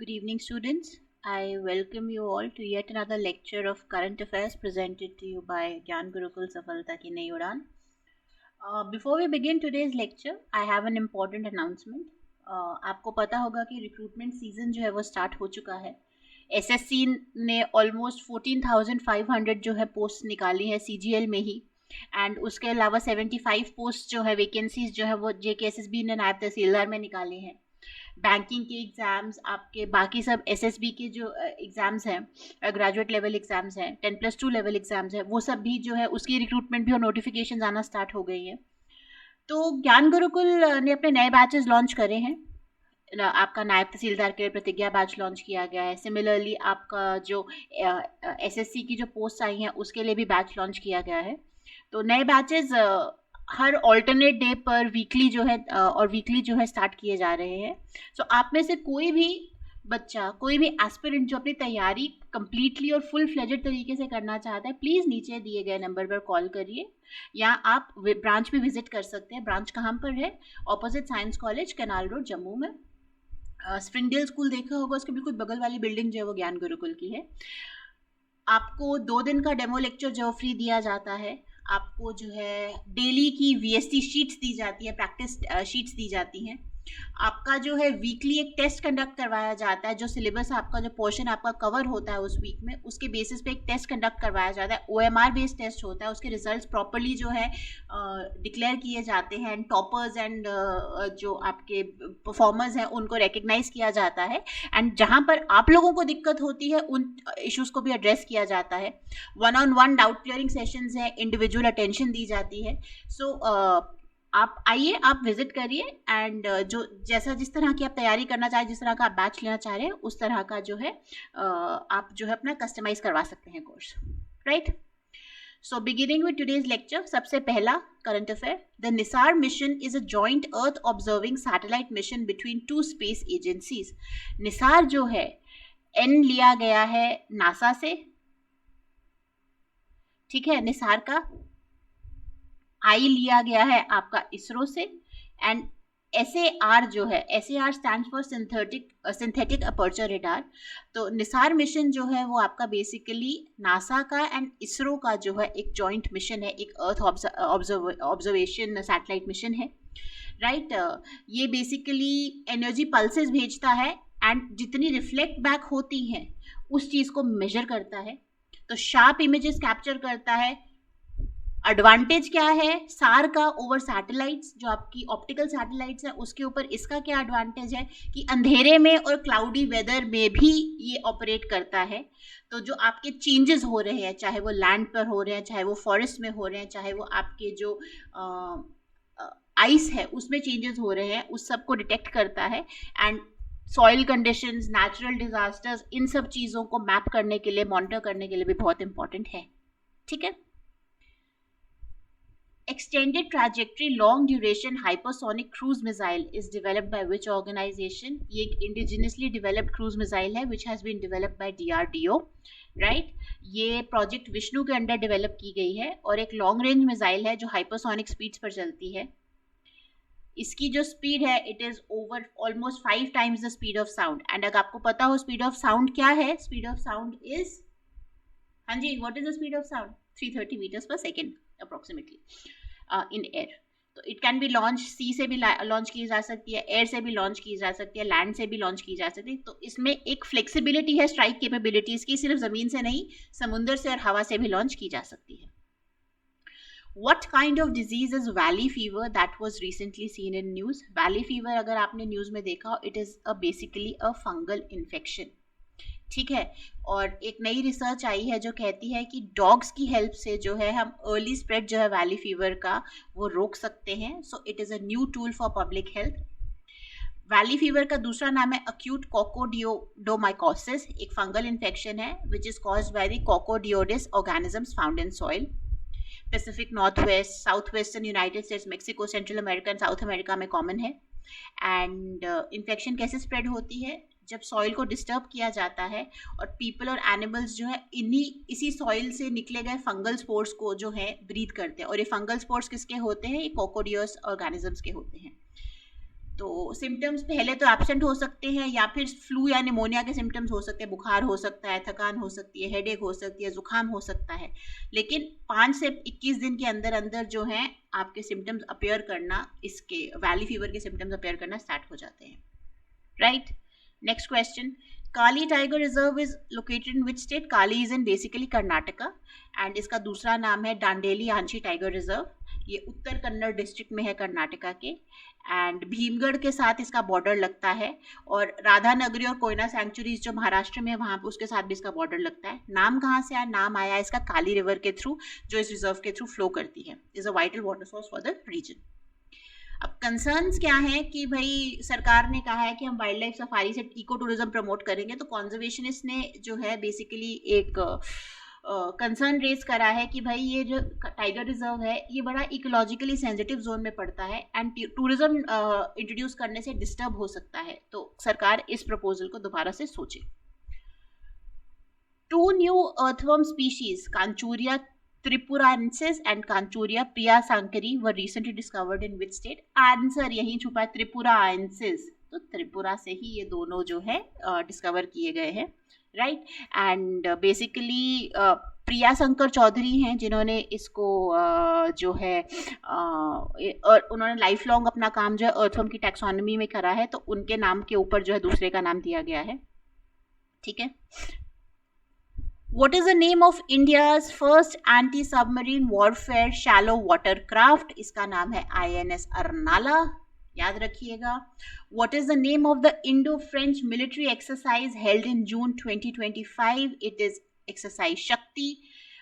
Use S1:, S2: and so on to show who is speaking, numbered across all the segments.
S1: Good evening, students. I welcome you all to yet another lecture of current affairs presented to you by Gyan Gurukul Safalta Ki Nayi Udan. Before we begin today's lecture, I have an important announcement. आपको पता होगा कि recruitment season जो है वो start हो चुका है. एसएससी ने ऑलमोस्ट 14,500 जो है पोस्ट निकाली है सीजीएल में ही, एंड उसके अलावा 75 पोस्ट जो है वैकेंसीज जो है वो जेकेएसएसबी ने नायब तहसीलदार में निकाली हैं. बैंकिंग के एग्ज़ाम्स, आपके बाकी सब एसएसबी के जो एग्ज़ाम्स हैं, ग्रेजुएट लेवल एग्ज़ाम्स हैं, 10+2 लेवल एग्ज़ाम्स हैं, वो सब भी जो है उसकी रिक्रूटमेंट भी और नोटिफिकेशन आना स्टार्ट हो गई है. तो ज्ञान गुरुकुल ने अपने नए बैचेस लॉन्च करे हैं. आपका नायब तहसीलदार के लिए प्रतिज्ञा बैच लॉन्च किया गया है. सिमिलरली आपका जो एसएससी की जो पोस्ट आई हैं उसके लिए भी बैच लॉन्च किया गया है. तो नए बैचेस हर ऑल्टरनेट डे पर वीकली जो है और वीकली जो है स्टार्ट किए जा रहे हैं. सो आप में से कोई भी बच्चा, कोई भी एस्पिरेंट जो अपनी तैयारी कंप्लीटली और फुल फ्लेजेड तरीके से करना चाहता है, प्लीज़ नीचे दिए गए नंबर पर कॉल करिए या आप ब्रांच भी विजिट कर सकते हैं. ब्रांच कहाँ पर है? Opposite science college, canal road, Jammu में. स्प्रिंगडेल स्कूल देखा होगा, उसके बिल्कुल बगल वाली बिल्डिंग जो है वो ज्ञान गुरुकुल की है. आपको 2 दिन का डेमो लेक्चर जो फ्री दिया जाता है. आपको जो है डेली की वीएसटी शीट्स दी जाती है, प्रैक्टिस शीट्स दी जाती हैं. आपका जो है वीकली एक टेस्ट कंडक्ट करवाया जाता है. जो सिलेबस आपका, जो पोर्शन आपका कवर होता है उस वीक में, उसके बेसिस पे एक टेस्ट कंडक्ट करवाया जाता है. ओएमआर बेस्ड टेस्ट होता है. उसके रिजल्ट्स प्रॉपरली जो है डिक्लेयर किए जाते हैं. एंड टॉपर्स एंड जो आपके परफॉर्मर्स हैं उनको रिकग्नाइज किया जाता है. एंड जहाँ पर आप लोगों को दिक्कत होती है उन इश्यूज़ को भी एड्रेस किया जाता है. 1-on-1 डाउट क्लियरिंग सेशंस हैं, इंडिविजुअल अटेंशन दी जाती है. सो आप आइए, आप विजिट करिए, एंड जो जैसा जिस तरह की आप तैयारी करना चाहें, जिस तरह का आप बैच लेना चाह रहे हैं, उस तरह का जो है आप जो है अपना कस्टमाइज करवा सकते हैं course. Right. So beginning with today's lecture, सबसे पहला current affair. The Nisar mission is a joint earth observing satellite mission between 2 space agencies. Nisar जो है, एन लिया गया है नासा से, ठीक है, निसार का. आई लिया गया है आपका इसरो से. एंड SAR जो है, SAR stands for synthetic aperture radar. तो निसार मिशन जो है वो आपका बेसिकली नासा का एंड इसरो का जो है एक जॉइंट मिशन है, एक अर्थ ऑब्जर्वेशन सैटेलाइट मिशन है. राइट. ये बेसिकली एनर्जी पल्सेस भेजता है एंड जितनी रिफ्लेक्ट बैक होती हैं उस चीज़ को मेजर करता है. तो शार्प इमेजेस कैप्चर करता है. एडवांटेज क्या है सार का ओवर सैटेलाइट्स, जो आपकी ऑप्टिकल सैटेलाइट्स हैं उसके ऊपर इसका क्या एडवांटेज है कि अंधेरे में और क्लाउडी वेदर में भी ये ऑपरेट करता है. तो जो आपके चेंजेस हो रहे हैं, चाहे वो लैंड पर हो रहे हैं, चाहे वो फॉरेस्ट में हो रहे हैं, चाहे वो आपके जो आइस है उसमें चेंजेस हो रहे हैं, उस सब को डिटेक्ट करता है. And soil conditions, natural disasters, इन सब चीज़ों को मैप करने के लिए, मॉनिटर करने के लिए भी बहुत इंपॉर्टेंट है. ठीक है. Extended trajectory long duration hypersonic cruise missile is developed by which organization? ये एक indigenously developed cruise missile है which has been developed by DRDO. Right. ये प्रोजेक्ट विष्णु के अंडर डेवलप की गई है और एक लॉन्ग रेंज मिसाइल है जो हाइपरसोनिक स्पीड्स पर चलती है. इसकी जो स्पीड है it is over almost 5 times the speed of sound. And अगर आपको पता हो स्पीड ऑफ साउंड क्या है, स्पीड ऑफ साउंड इज, हाँ जी, what is the speed of sound? 330 meters per second approximately in air. तो it can be launch, sea से भी लॉन्च की जा सकती है, एयर से भी लॉन्च की जा सकती है, लैंड से भी लॉन्च की जा सकती है. तो इसमें एक फ्लेक्सिबिलिटी है स्ट्राइक कैपेबिलिटीज की, सिर्फ ज़मीन से नहीं, समुंदर से और हवा से भी लॉन्च की जा सकती है. What kind of disease is valley fever that was recently seen in news? Valley fever अगर आपने न्यूज़ में देखा हो, it is basically a fungal infection. ठीक है. और एक नई रिसर्च आई है जो कहती है कि डॉग्स की हेल्प से जो है हम अर्ली स्प्रेड जो है वैली फीवर का वो रोक सकते हैं. So it is a new tool for public health. Valley fever का दूसरा नाम है अक्यूट कोकोडियोडोमाइकोसिस. एक फंगल इन्फेक्शन है which is caused by the coccidioides organisms found in soil. Pacific North West, South Western United States, Mexico, Central America and South America में common है. And infection कैसे spread होती है? जब सॉइल को disturb किया जाता है और पीपल और एनिमल्स जो है इसी सॉइल से निकले गए फंगल स्पोर्स को जो है ब्रीथ करते हैं. और ये फंगल स्पोर्स किसके होते हैं? ये कोकोडियोस ऑर्गेनिजम्स के होते हैं. तो सिम्टम्स पहले तो एब्सेंट हो सकते हैं, या फिर फ्लू या निमोनिया के सिम्टम्स हो सकते हैं, बुखार हो सकता है, थकान हो सकती है, हेडेक हो सकती है, जुकाम हो सकता है, लेकिन 5 से 21 दिन के अंदर अंदर जो है आपके सिम्टम्स अपेयर करना, इसके वैली फीवर के सिम्टम्स अपेयर करना स्टार्ट हो जाते हैं, right. Next question, Kali tiger reserve is located in which state? Kali is in basically Karnataka, and इसका दूसरा नाम है डांडेली आंची टाइगर रिजर्व। ये उत्तर कन्नड़ डिस्ट्रिक्ट में है कर्नाटका के, एंड भीमगढ़ के साथ इसका बॉर्डर लगता है, और राधानगरी और कोयना सेंचुरीज जो महाराष्ट्र में है वहाँ पे उसके साथ भी इसका बॉर्डर लगता है। नाम कहाँ से आया? नाम आया इसका काली रिवर के थ्रू, जो इस रिजर्व के थ्रू फ्लो करती है। Is a vital water source for the region. अब कंसर्न्स क्या है कि भाई सरकार ने कहा है कि हम वाइल्ड लाइफ सफारी से इको टूरिज्म प्रमोट करेंगे, तो कॉन्जर्वेशनिस्ट ने जो है बेसिकली एक कंसर्न रेज करा है कि भाई ये जो टाइगर रिजर्व है ये बड़ा इकोलॉजिकली सेंसिटिव जोन में पड़ता है, एंड टूरिज्म इंट्रोड्यूस करने से डिस्टर्ब हो सकता है, तो सरकार इस प्रपोजल को दोबारा से सोचे। 2 new earthworm species, Kanchuria tripuraensis and Kanchuria priyasankari were recently discovered in which state? Answer यहीं छुपा है, त्रिपुराensis। तो त्रिपुरा से ही ये दोनों जो है डिस्कवर किए गए हैं, राइट। एंड बेसिकली प्रिया शंकर चौधरी हैं जिन्होंने इसको जो है उन्होंने लाइफ लॉन्ग अपना काम जो है अर्थवर्म की टैक्सोनॉमी में करा है, तो उनके नाम के ऊपर जो है दूसरे का नाम दिया गया है, ठीक है। What is the name of India's first anti-submarine warfare shallow water craft? इसका नाम है INS Arnala, याद रखिएगा। What is the name of the Indo-French military exercise held in June 2025? It is exercise शक्ति।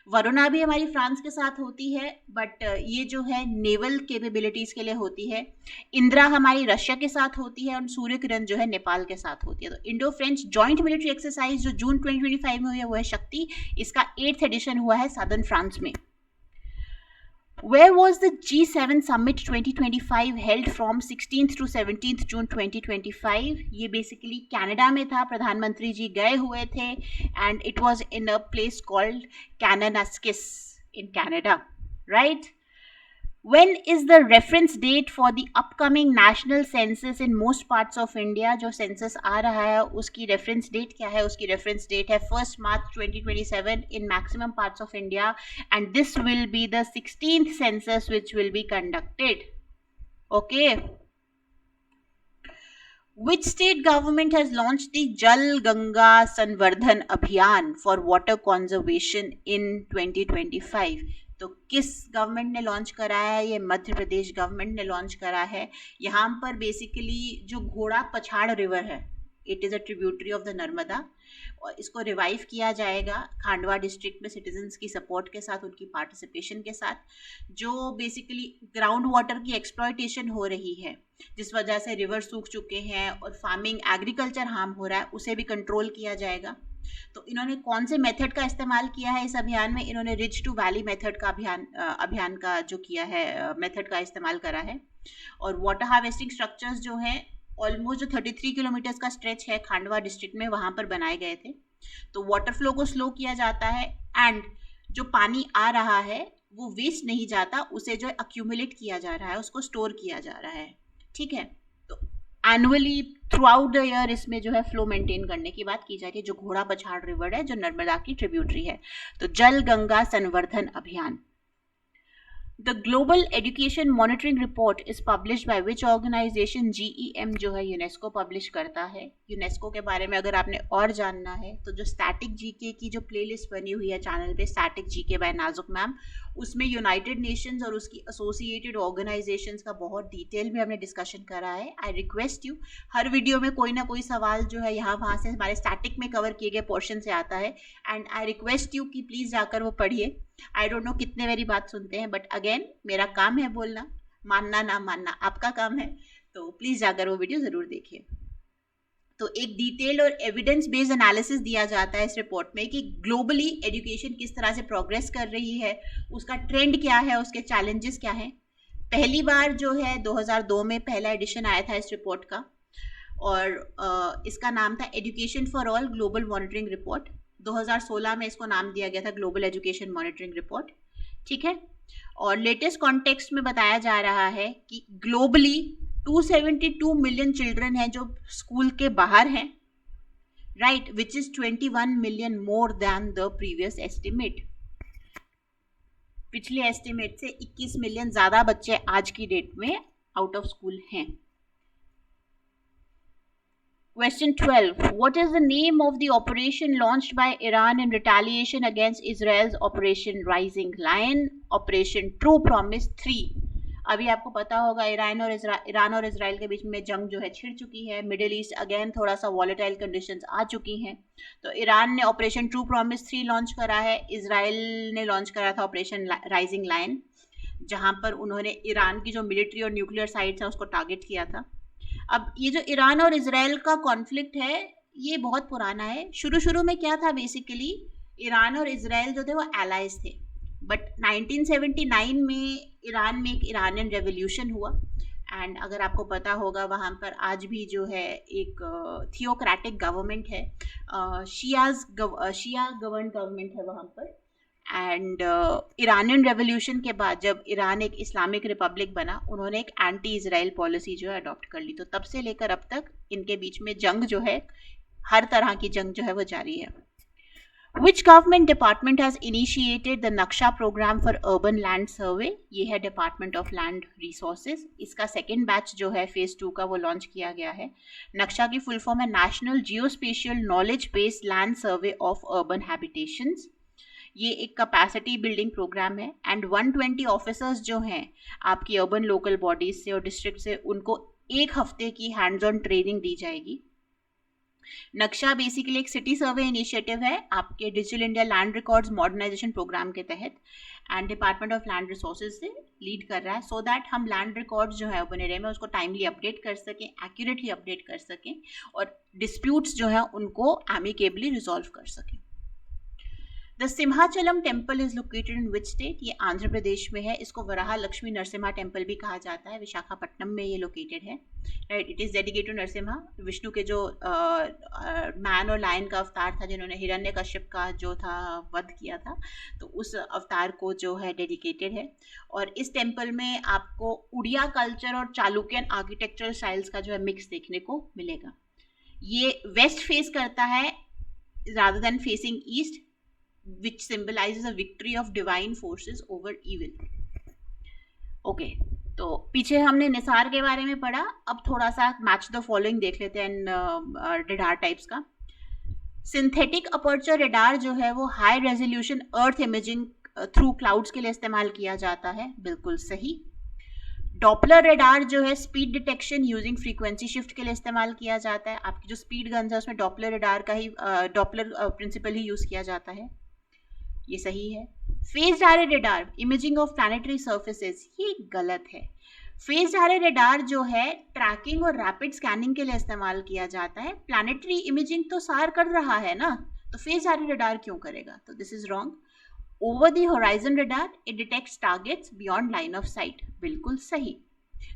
S1: वरुणा भी हमारी फ्रांस के साथ होती है, बट ये जो है नेवल कैपेबिलिटीज के लिए होती है। इंदिरा हमारी रशिया के साथ होती है, और सूर्य किरण जो है नेपाल के साथ होती है। तो Indo French joint military exercise जो जून 2025 में हुई है वो है शक्ति। इसका 8th एडिशन हुआ है साउदर्न फ्रांस में। Where was the G7 Summit 2025 held from 16th to 17th June 2025? ये बेसिकली कनाडा में था, प्रधानमंत्री जी गए हुए थे, and it was in a place called Kananaskis in Canada, right? When is the reference date for the upcoming national census in most parts of India? जो census आ रहा है उसकी reference date क्या है? उसकी reference date है 1st March 2027 in maximum parts of India, and this will be the 16th census which will be conducted. Okay. Which state government has launched the Jal Ganga Sanvardhan Abhiyan for water conservation in 2025? तो किस government ने launch करा है? ये Madhya Pradesh government ने launch करा है। यहाँ पर बेसिकली जो घोड़ा पछाड़ रिवर है, it is a tributary of the Narmada, और इसको रिवाइव किया जाएगा खांडवा डिस्ट्रिक्ट में सिटीजन्स की सपोर्ट के साथ, उनकी पार्टिसिपेशन के साथ। जो बेसिकली ग्राउंड वाटर की एक्सप्लॉयटेशन हो रही है, जिस वजह से रिवर सूख चुके हैं और फार्मिंग एग्रीकल्चर हार्म हो रहा है, उसे भी कंट्रोल किया जाएगा। तो इन्होंने कौन से मेथड का इस्तेमाल किया है इस अभियान में? इन्होंने रिज टू वैली मेथड का अभियान का जो किया है मेथड का इस्तेमाल करा है। और वाटर हार्वेस्टिंग स्ट्रक्चर्स जो हैं ऑलमोस्ट जो 33 किलोमीटर्स का स्ट्रेच है खांडवा डिस्ट्रिक्ट में, वहाँ पर बनाए गए थे। तो वाटर फ्लो को स्लो किया जाता है, एंड जो पानी आ रहा है वो वेस्ट नहीं जाता, उसे जो अक्यूमुलेट किया जा रहा है, उसको स्टोर किया जा रहा है, ठीक है। तो annually through out the year इसमें जो है फ्लो मेंटेन करने की बात की जा रही है, जो घोड़ा पछाड़ रिवर है जो नर्मदा की ट्रिब्यूटरी है। तो जल गंगा संवर्धन अभियान। The Global Education Monitoring Report is published by which organization? GEM जो है यूनेस्को पब्लिश करता है। यूनेस्को के बारे में अगर आपने और जानना है तो जो स्टैटिक जीके की जो प्लेलिस्ट बनी हुई है चैनल पे, स्टैटिक जीके बाय नाजुक मैम, उसमें यूनाइटेड नेशंस और उसकी एसोसिएटेड ऑर्गेनाइजेशंस का बहुत डिटेल में हमने डिस्कशन करा है। I request you, her video में कोई ना कोई सवाल जो है यहाँ वहाँ से हमारे स्टैटिक में कवर किए गए पोर्शन से आता है, एंड आई रिक्वेस्ट यू कि प्लीज़ जाकर वो पढ़िए। आई डोंट नो कितने मेरी बात सुनते हैं, बट अगेन मेरा काम है बोलना, मानना ना मानना आपका काम है, तो प्लीज़ जाकर वो वीडियो ज़रूर देखिए। तो एक डिटेल्ड और एविडेंस बेस्ड एनालिसिस दिया जाता है इस रिपोर्ट में कि ग्लोबली एजुकेशन किस तरह से प्रोग्रेस कर रही है, उसका ट्रेंड क्या है, उसके चैलेंजेस क्या हैं। पहली बार जो है 2002 में पहला एडिशन आया था इस रिपोर्ट का, और इसका नाम था education for all global monitoring report. 2016 में इसको नाम दिया गया था ग्लोबल एजुकेशन मॉनिटरिंग रिपोर्ट, ठीक है। और लेटेस्ट कॉन्टेक्स्ट में बताया जा रहा है कि ग्लोबली 272 मिलियन चिल्ड्रन हैं जो स्कूल के बाहर हैं, right, which is 21 million more than the previous estimate. पिछले एस्टिमेट से 21 मिलियन ज्यादा बच्चे आज की डेट में आउट ऑफ स्कूल हैं। Question 12. What is the name of the operation launched by Iran in retaliation against Israel's Operation Rising Lion, Operation True Promise 3? अभी आपको पता होगा ईरान और इजराइल के बीच में जंग जो है छिड़ चुकी है, मिडिल ईस्ट अगेन थोड़ा सा वॉलेटाइल कंडीशंस आ चुकी हैं। तो ईरान ने ऑपरेशन ट्रू प्रॉमिस 3 लॉन्च करा है, इजराइल ने लॉन्च करा था ऑपरेशन राइजिंग लायन, जहां पर उन्होंने ईरान की जो मिलिट्री और न्यूक्लियर साइट्स हैं उसको टारगेट किया था। अब ये जो ईरान और इजराइल का कॉन्फ्लिक्ट है ये बहुत पुराना है। शुरू में क्या था, बेसिकली ईरान और इजराइल जो थे वो एलाइज थे, बट 1979 में ईरान में एक ईरानियन रेवोल्यूशन हुआ, एंड अगर आपको पता होगा वहाँ पर आज भी जो है एक थियोक्रेटिक गवर्नमेंट है, शिया गवर्न गवर्नमेंट है वहाँ पर। एंड ईरानियन रेवोल्यूशन के बाद जब ईरान एक इस्लामिक रिपब्लिक बना, उन्होंने एक एंटी इजराइल पॉलिसी जो है अडॉप्ट कर ली। तो तब से लेकर अब तक इनके बीच में जंग जो है, हर तरह की जंग जो है वो जारी है। Which government department has initiated the नक्शा program for urban land survey? ये है डिपार्टमेंट ऑफ लैंड रिसोर्सेज। इसका सेकेंड बैच जो है फेज 2 का वो लॉन्च किया गया है। नक्शा की फुल फॉर्म है national geospatial knowledge based land survey of urban habitations. ये एक कैपेसिटी बिल्डिंग प्रोग्राम है, एंड 120 ऑफिसर्स जो हैं आपकी अर्बन लोकल बॉडीज से और डिस्ट्रिक्ट से, उनको 1 हफ्ते की हैंड्स ऑन ट्रेनिंग दी जाएगी। नक्शा बेसिकली एक सिटी सर्वे इनिशिएटिव है आपके digital India land records modernisation programme के तहत, and department of land resources से लीड कर रहा है, सो दैट हम लैंड रिकॉर्ड्स जो है अर्बन एरिया में उसको टाइमली अपडेट कर सकें, एक्यूरेटली अपडेट कर सकें, और डिस्प्यूट्स जो है उनको एमिकेबली रिजॉल्व कर सकें। The Simhachalam temple is located in which state? ये आंध्र प्रदेश में है। इसको वराह लक्ष्मी नरसिम्हा टेम्पल भी कहा जाता है, विशाखापट्टनम में ये लोकेटेड है, right. It is dedicated to Narasimha, Vishnu के जो मैन और लायन का अवतार था, जिन्होंने हिरण्यकश्यप का जो था वध किया था, तो उस अवतार को जो है डेडिकेटेड है। और इस टेम्पल में आपको उड़िया कल्चर और चालुक्यन आर्किटेक्चरल स्टाइल्स का जो है मिक्स देखने को मिलेगा। ये वेस्ट फेस करता है rather than facing east, which symbolizes a victory of divine forces over evil. Okay, तो पीछे हमने निसार के बारे में पढ़ा, अब थोड़ा सा मैच द फॉलोइंग देख लेते हैं रेडार टाइप्स का। सिंथेटिक अपर्चर रेडार जो है वो हाई रेजोल्यूशन अर्थ इमेजिंग थ्रू क्लाउड्स के लिए इस्तेमाल किया जाता है, बिल्कुल सही। डॉपलर रेडार जो है speed detection using frequency shift के लिए इस्तेमाल किया जाता है। आपकी जो स्पीड गन्स है उसमें डॉपलर रेडार का ही डॉपलर प्रिंसिपल ही यूज किया जाता है, ये सही है। Phase direct radar imaging of planetary surfaces, ये गलत है। फेज डायरेक्ट रेडार जो है ट्रैकिंग और रैपिड स्कैनिंग के लिए इस्तेमाल किया जाता है। प्लैनेटरी इमेजिंग तो सार कर रहा है ना, तो फेज डायरेक्ट रेडार क्यों करेगा? तो this is wrong. Over the horizon radar it detects targets beyond line of site, बिल्कुल सही।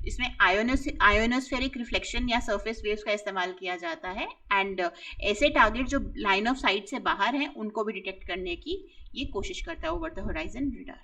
S1: इसमें आयोनोस्फेरिक रिफ्लेक्शन या सरफेस वेव्स का इस्तेमाल किया जाता है, एंड ऐसे टारगेट जो लाइन ऑफ साइट से बाहर हैं उनको भी डिटेक्ट करने की ये कोशिश करता है over the horizon radar.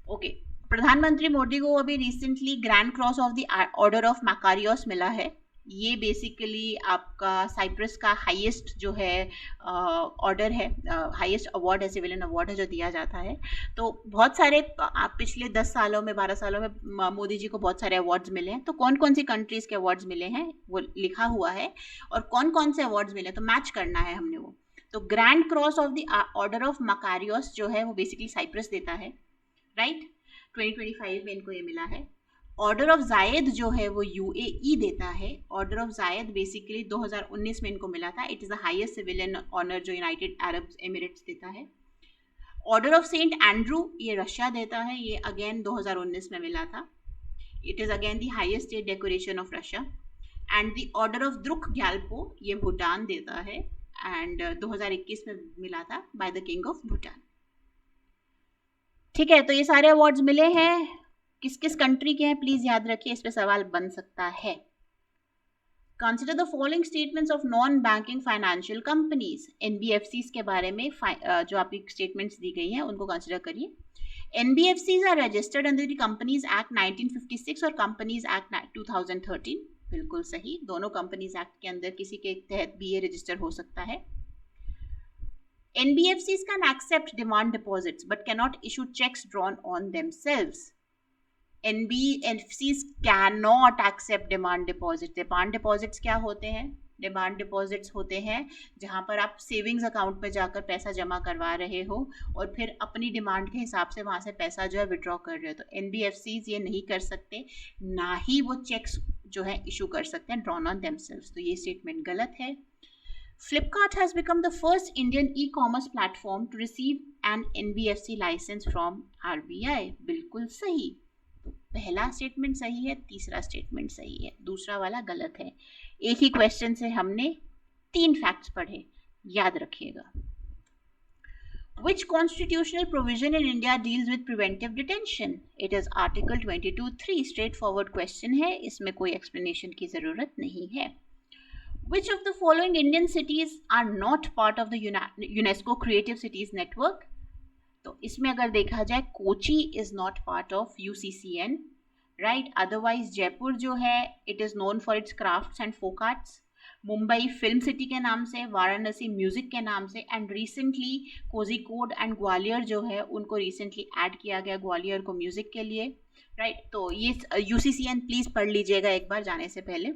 S1: Okay, प्रधानमंत्री मोदी को अभी recently grand cross of the order of Makarios मिला है। ये बेसिकली आपका साइप्रस का हाईएस्ट जो है ऑर्डर है, हाईएस्ट अवार्ड है, सिविलियन अवार्ड है जो दिया जाता है। तो बहुत सारे आप पिछले 10 सालों में 12 सालों में मोदी जी को बहुत सारे अवार्ड्स मिले हैं। तो कौन कौन सी कंट्रीज़ के अवार्ड्स मिले हैं वो लिखा हुआ है, और कौन कौन से अवार्ड्स मिले तो मैच करना है हमने वो। तो grand cross of the order of Makarios जो है वो बेसिकली साइप्रस देता है, राइट। 2025 में इनको ये मिला है। ऑर्डर ऑफ जायद जो है वो यूएई देता है। ऑर्डर ऑफ जायद बेसिकली 2019 में इनको मिला था। It is the highest civilian honour जो यूनाइटेड अरब एमिरेट्स देता है। ऑर्डर ऑफ सेंट एंड्रू ये रशिया देता है, ये अगेन 2019 में मिला था। It is again the highest state decoration of Russia. And the order of Druk Gyalpo ये भूटान देता है, एंड 2021 में मिला था by the king of Bhutan. ठीक है, तो ये सारे अवार्ड्स मिले हैं। किस किस कंट्री के हैं प्लीज याद रखिए, इस पे सवाल बन सकता है। Consider the following statements of non banking financial companies. NBFCs के बारे में जो आपकी स्टेटमेंट्स दी गई हैं उनको कंसिडर करिए। NBFCs are registered under the Companies Act 1956 और Companies Act 2013. बिल्कुल सही, दोनों कंपनीज एक्ट के अंदर किसी के तहत भी ये रजिस्टर हो सकता है. NBFCs can accept demand deposits but cannot issue checks drawn on themselves. NBFCs cannot accept demand deposits. Demand deposits क्या होते हैं? डिमांड डिपॉजिट्स होते हैं जहां पर आप सेविंग्स अकाउंट में जाकर पैसा जमा करवा रहे हो और फिर अपनी डिमांड के हिसाब से वहां से पैसा जो है विड्रॉ कर रहे हो. तो NBFCs ये नहीं कर सकते, ना ही वो चेक्स जो है इशू कर सकते हैं ड्रॉन ऑन देमसेल्व्स. तो ये स्टेटमेंट गलत है. Flipkart has become the first Indian e-commerce platform to receive an NBFC license from RBI. बिल्कुल सही. तो पहला स्टेटमेंट सही है, तीसरा स्टेटमेंट सही है, दूसरा वाला गलत है. एक ही क्वेश्चन से हमने 3 फैक्ट्स पढ़े, याद रखिएगा. Which constitutional provision in India deals with preventive detention? It is Article 22(3). Straightforward question है, इसमें कोई explanation की ज़रूरत नहीं है. Which of the following Indian cities are not part of the UNESCO Creative Cities Network? तो इसमें अगर देखा जाए Kochi is not part of UCCN, right? Otherwise Jaipur जो है it is known for its crafts and folk arts. Mumbai film city के नाम से, वाराणसी म्यूजिक के नाम से, and recently Kozhikode and Gwalior जो है उनको रिसेंटली ऐड किया गया ग्वालियर को म्यूजिक के लिए, राइट? तो ये UCCN प्लीज पढ़ लीजिएगा एक बार जाने से पहले.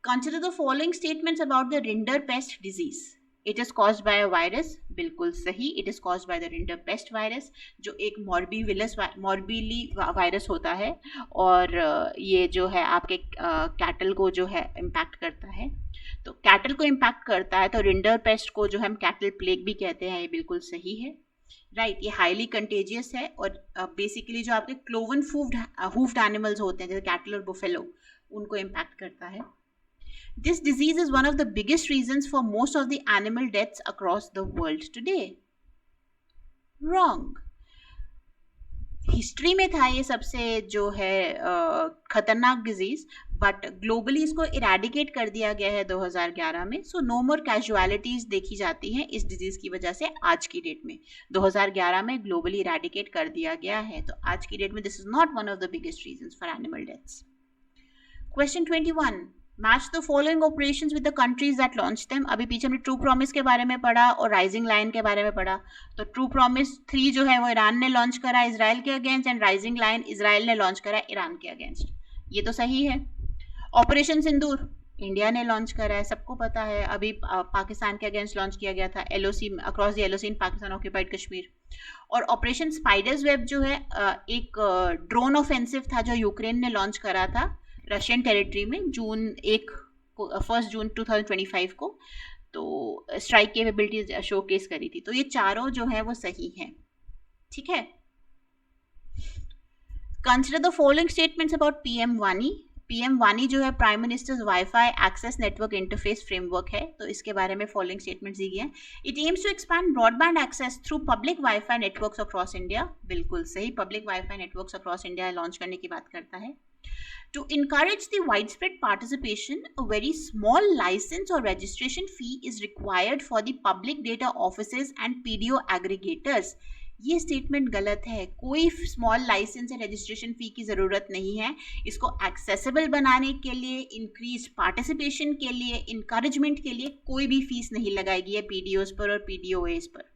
S1: Consider the following statements about the rinderpest disease. It is caused by a virus. बिल्कुल सही. It is caused by the rinderpest virus, जो एक मोरबीली वायरस होता है और ये जो है आपके कैटल को जो है इम्पैक्ट करता है. तो कैटल को इम्पैक्ट करता है तो रिंडरपेस्ट को जो हम कैटल प्लेग भी कहते हैं, ये बिल्कुल सही है, राइट? ये हाईली कंटेजियस है और बेसिकली जो आपके क्लोवन हूफ्ड एनिमल्स होते हैं जैसे कैटल और बुफेलो, उनको इम्पैक्ट करता है. This disease is one of the biggest reasons for most of the animal deaths across the world today. Wrong. History में था ये सबसे जो है खतरनाक डिजीज, बट ग्लोबली इसको इरेडिकेट कर दिया गया है 2011 में. सो नो मोर कैजुअलिटीज देखी जाती हैं इस डिजीज की वजह से आज की डेट में. 2011 में ग्लोबली इरेडिकेट कर दिया गया है, तो आज की डेट में this is not one of the biggest reasons for animal deaths. Question 21. Match the following operations with the countries that launch them. अभी पीछे हमने ट्रू प्रॉमिस के बारे में पढ़ा और राइजिंग लाइन के बारे में पढ़ा. तो ट्रू प्रॉमिस 3 जो है वो ईरान ने लॉन्च करा इसराइल के against, and rising line Israel ने लॉन्च करा ईरान के अगेंस्ट. ये तो सही है. ऑपरेशन सिंदूर इंडिया ने लॉन्च करा है, सबको पता है. अभी पाकिस्तान के अगेंस्ट लॉन्च किया गया था, LOC across the LOC in Pakistan occupied Kashmir. और ऑपरेशन स्पाइडर्स वेब जो है एक ड्रोन ऑफेंसिव था जो यूक्रेन ने लॉन्च करा था रशियन टेरिटरी में 1 जून 2025 को. तो स्ट्राइक कैपेबिलिटीज शोकेस करी थी. तो ये चारों जो है वो सही हैं, ठीक है. Consider the following statements about PM वानी. PM वानी जो है prime minister's wifi access network interface framework है. तो इसके बारे में फॉलोइंग स्टेटमेंट्स दी गई हैं. It aims to expand broadband access through public wifi networks across India. बिल्कुल सही. Public wifi networks across India launch करने की बात करता है. To encourage the widespread participation, a very small license or registration fee is required for the public data offices and PDO aggregators. ये statement गलत है. कोई स्मॉल लाइसेंस या रजिस्ट्रेशन फी की ज़रूरत नहीं है. इसको एक्सेसिबल बनाने के लिए, इंक्रीज पार्टिसिपेशन के लिए, इंकरेजमेंट के लिए कोई भी फीस नहीं लगाएगी है PDOs पर और PDOAs पर,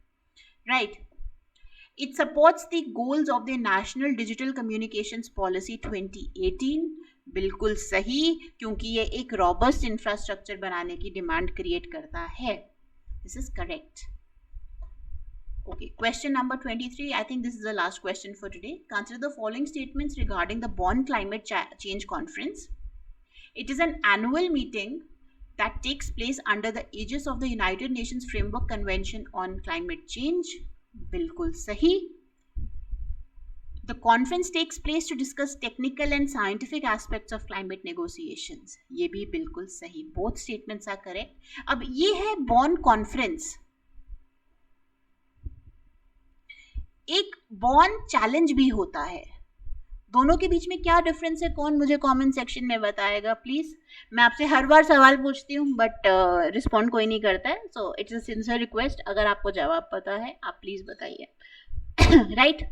S1: right? It supports the goals of the National Digital Communications Policy 2018. बिल्कुल सही, क्योंकि ये एक रॉबस्ट इंफ्रास्ट्रक्चर बनाने की डिमांड क्रिएट करता है. This is correct. Okay, question number 23. I think this is the last question for today. Consider the following statements regarding the Bonn Climate Change Conference. It is an annual meeting that takes place under the aegis of the United Nations Framework Convention on Climate Change. बिल्कुल सही. The conference takes place to discuss technical and scientific aspects of climate negotiations. ये भी बिल्कुल सही. Both statements are correct. अब ये है बॉन conference. एक बॉन चैलेंज भी होता है. दोनों के बीच में क्या डिफरेंस है, कौन मुझे कमेंट सेक्शन में बताएगा प्लीज. मैं आपसे हर बार सवाल पूछती हूँ बट रिस्पॉन्ड कोई नहीं करता है. So it's a sincere request, अगर आपको जवाब पता है आप प्लीज बताइए. Right.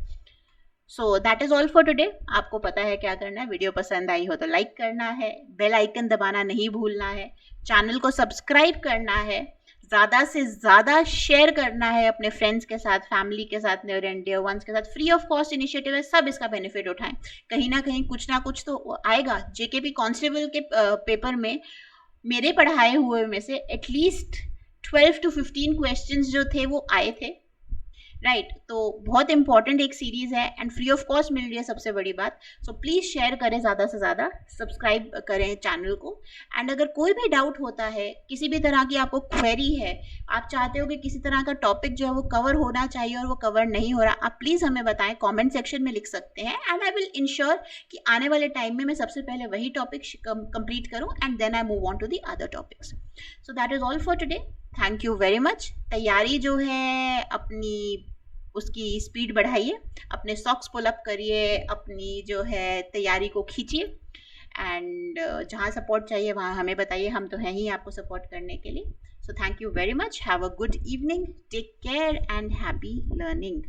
S1: So that is all for today. आपको पता है क्या करना है। वीडियो पसंद आई हो तो लाइक करना है, बेल आइकन दबाना नहीं भूलना है, चैनल को सब्सक्राइब करना है, ज़्यादा से ज़्यादा शेयर करना है अपने फ्रेंड्स के साथ, फैमिली के साथ, नियर एंड डियर वंस के साथ। फ्री ऑफ कॉस्ट इनिशिएटिव है, सब इसका बेनिफिट उठाएं। कहीं ना कुछ तो आएगा। जेकेपी कांस्टेबल के पेपर में मेरे पढ़ाए हुए में से एटलीस्ट 12 to 15 क्वेश्चंस जो थे वो आए थे, राइट। तो बहुत इंपॉर्टेंट एक सीरीज है एंड फ्री ऑफ कॉस्ट मिल रही है, सबसे बड़ी बात। सो प्लीज़ शेयर करें ज़्यादा से ज़्यादा, सब्सक्राइब करें चैनल को। एंड अगर कोई भी डाउट होता है, किसी भी तरह की आपको क्वेरी है, आप चाहते हो कि किसी तरह का टॉपिक जो है वो कवर होना चाहिए और वो कवर नहीं हो रहा, आप प्लीज़ हमें बताएं, कॉमेंट सेक्शन में लिख सकते हैं। एंड आई विल इंश्योर कि आने वाले टाइम में मैं सबसे पहले वही टॉपिक कंप्लीट करूँ and then I move on to the other topics. So that is all for today. Thank you very much. तैयारी जो है अपनी, उसकी स्पीड बढ़ाइए, अपने सॉक्स पुल अप करिए, अपनी जो है तैयारी को खींचिए। एंड जहाँ सपोर्ट चाहिए वहाँ हमें बताइए, हम तो हैं ही आपको सपोर्ट करने के लिए। So thank you very much. Have a good evening, take care and happy learning.